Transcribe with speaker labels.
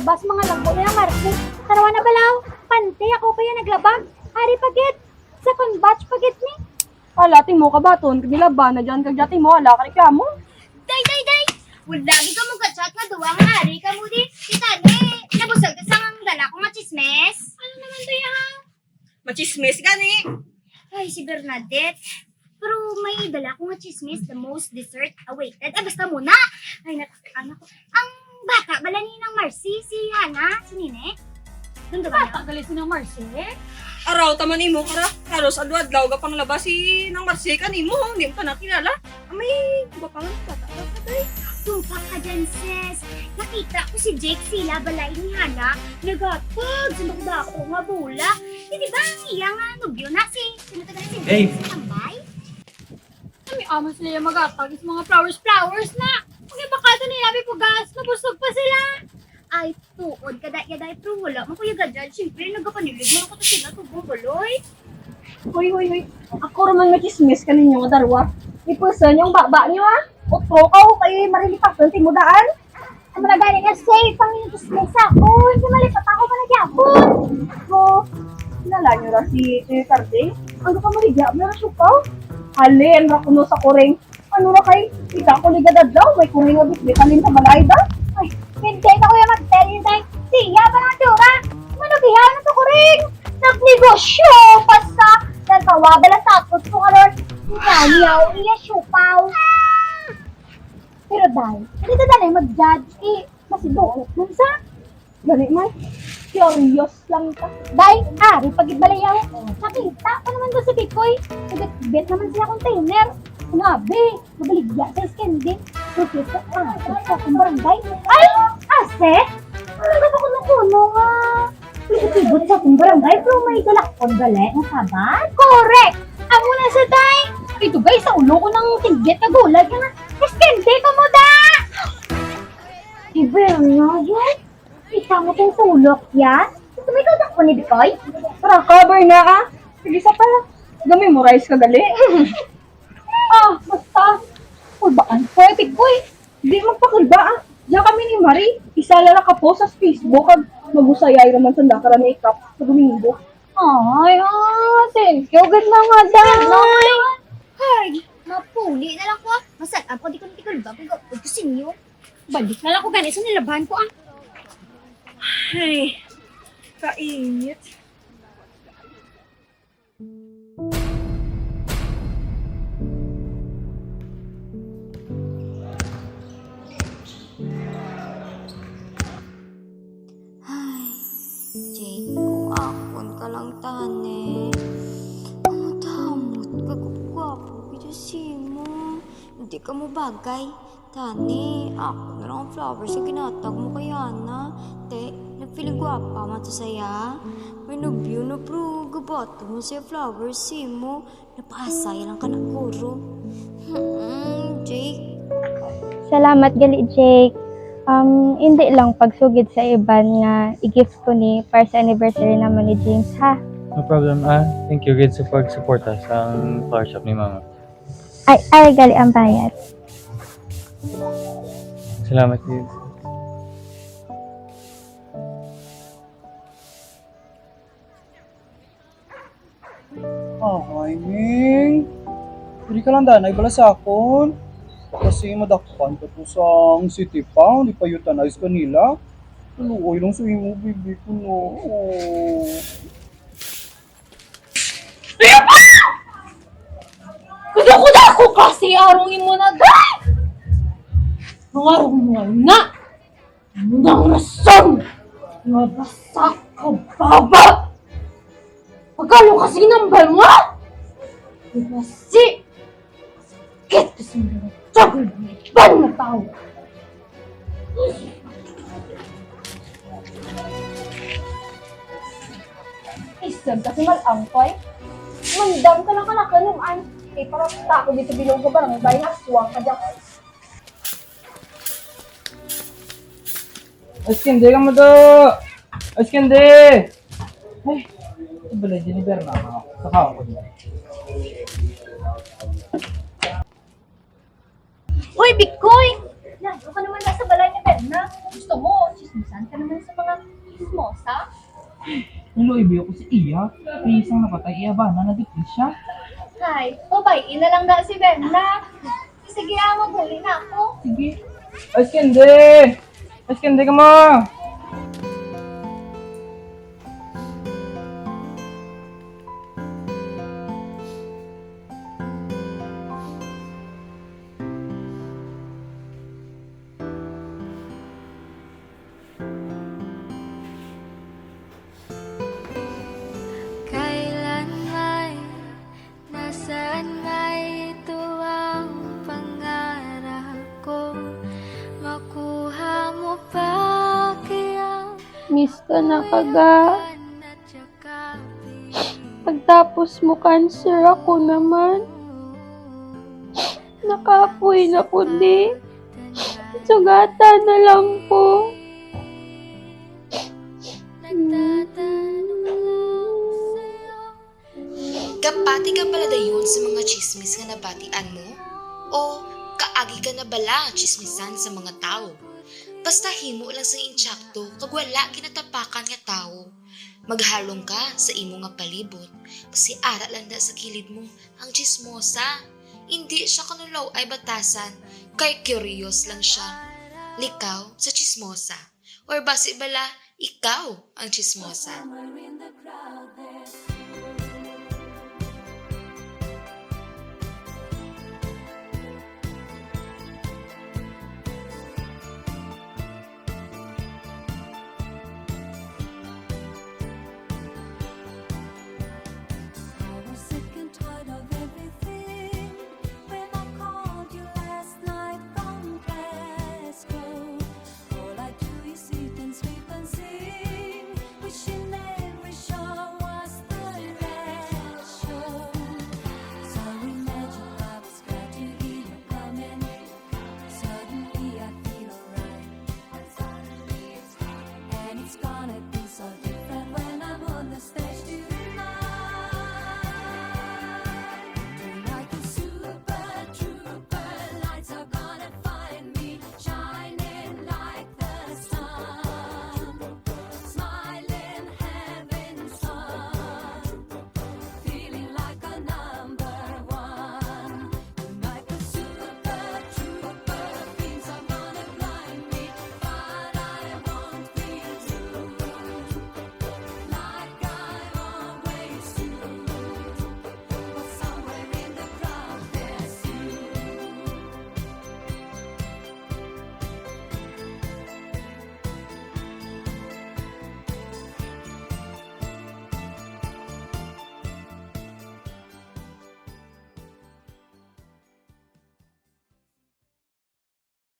Speaker 1: labas mga langgo na Marcy. Tarawa na balaw. Pante ako kaya naglabag. Ari pagit. Second batch pagit ni.
Speaker 2: Alating mo ka baton, kagilaba na dyan, kagdating mo, ala ka reklamo.
Speaker 3: Day! Wala lagi ka mong gatchat nga duwa nga ari ka mo di. Kita ni, nabusag ka sa nga dala ko nga chismes. Ano naman to ya?
Speaker 4: Machismis gani.
Speaker 3: Ay, si Bernadette. Pero may dala ko nga chismes, the most dessert awaited. Basta muna. Ay, anak ko. Ang bata, bala ni ng Marcy, si Hana, si Nine. Doon ba na?
Speaker 1: Tagalis ng Marcy.
Speaker 4: Araw taman imo kara. Halos adlaw ga pang labas si nang Marcy kanimo, hindi mo ka nakilala. May iba pa nga bata.
Speaker 3: Tumpak ka dyan, sis. Nakita ko si Jake sila, balay ni Hana. Nagatag, sumagda ako nga bula. Hindi ba ang iya nga nubyo na si, sinatagal si
Speaker 5: Hey.
Speaker 3: Jake sa tambay?
Speaker 1: Kami amo sila yung magatag. Is mga flowers na. Kung ibakado nila, may pugas. Nabusog pa sila.
Speaker 3: Ay, tuod ka dahi pero wala mo kuya gadyan. Siyempre, nagkapanilig mo ako to sila tubong baloy.
Speaker 2: Hoy. Ako raman machismis ka ninyo, darwa. Ipusan yung baba nyo, ha? Utro ka o kayo marilipas ng timudaan.
Speaker 1: Ang mga gani nga safe. Panginoon chismis ako. Hindi malipat ako malagyapon.
Speaker 2: So, nala nyo ra si Carde. Ano ka maligya? Meron siupaw? Halin, rakuno sa kuring. Ano na kay? Kita ko ligadad daw. May kuring nga bitbitalin sa malayda.
Speaker 1: Ay, hindi na kuya mag-tell you dahil siya ba ng tura? Manugihan na to ko rin. Nagnegosyo pa sa nagkawabala tapos kung ano nanyaw iya syupaw. Pero dahil, hindi ka dahil mag-judge masibuot nun sa.
Speaker 2: Gani man. Curious lang ka.
Speaker 1: Dahil, ari, pag-ibalayaw, nakita pa naman doon si Kikoy. Nag-bet naman siya container. Sinabi, mabaligya sa iskende. Protesta sa akong barangay. Ay, ase? Ano ba ko nakuno nga? Pinatibot sa akong barangay, pero may dalakon gali ng sabat. Correct! Amo na sa day. Ito guys, sa ulo ko ng tigit na gulag. Iskende ka mo da! Iber nga yan. Ika mo tong sulok yan. Ito may kadak ko ni Bikoy.
Speaker 2: Tara, cover na ka. Sige sa pala. Memorize ka gali. Basta. Kulbaan ko, Tikoy. Hindi magpakilba, ah. Diyan kami ni Marie. Isalala ka po sa Facebook. Magusayay naman sa dakaran ni Ikap sa Domingo.
Speaker 1: Ay, thank you. Good na nga, Day.
Speaker 3: Ay, mapuli na lang ko. Masal, ako di ko natikalba. Pag ko sinyo.
Speaker 1: Balik na lang ko ganit sa nilabahan ko,
Speaker 4: Ay, kainit.
Speaker 6: Ay, Jake, kung akon ka lang tane. Damot ka gwapo kita mo. Hindi ka mo bagay. Tane, ako na lang ang flowers yung ginatag mo kay Hana. Te, nagpiling gwapa man to saya. May nabyo na bro, gabato mo siya flowers mo. Napakasaya lang ka na kuro. Jake.
Speaker 7: Salamat gali Jake. Hindi lang pagsugid sa iban nga i-gift ko ni para sa anniversary naman ni James ha.
Speaker 5: No problem, thank you good sa pag-support sa flower shop ni Mama.
Speaker 7: Ay gali ang bayad.
Speaker 5: Salamat din.
Speaker 8: Ay, Ming. Hindi ka lang danay bala sa akon. Kasi madakpan ka to sa city pa, hindi pa euthanize ka nila. Luoy lang sa imo, baby ko no. Oh.
Speaker 1: Kuda ko kasi arungin mo na, Day! Mga arong mo na! Ano na ang rason? Mabasak ka, baba! Pagkalo kasi nambal mo! Kasi! Sakit kasi mga tsagal na ibang na tao!
Speaker 2: Isag kasi malangkoy. Mandam ka lang kalakanuan. Parang tako dito bilog ka barangay. Aswang ka dyan.
Speaker 5: Askende ka mo do! Askende! Ay, ito ba na Jennifer na ako? Saka ako din.
Speaker 1: Uy, Bikoy! Nandito ka naman nasa balay ni Berna. Gusto mo, chismis
Speaker 2: Saan ka naman sa mga chismosa?
Speaker 5: Niloy ko si Iya. Kaya isang napatay iya ba na nadipin siya.
Speaker 2: Hay, babayin na lang na si Berna. Sige, mabuli na ako.
Speaker 5: Sige. Iskende! Iskende ka mo!
Speaker 6: Kailan may, nasaan may ito ang pangarap ko? Makuha mo pa kaya
Speaker 7: Miss ka na kaga.
Speaker 6: at yakapin
Speaker 7: Pagtapos mo cancer ako naman. Nakapoy na ko di. Sugatan na lang po.
Speaker 6: nagtatanong lang sa'yo.
Speaker 9: Kapati ka pala dayon sa mga chismis nga nabatian mo? O kaagi ka na bala chismisan sa mga tao? Basta himo lang sa intsakto kag wala ginatapakan nga tao. Maghalong ka sa imo nga palibot kasi ara lang da sa kilid mo ang chismosa. Hindi siya kanulaw ay batasan kay curious lang siya. Likaw sa chismosa or basi bala ikaw ang chismosa.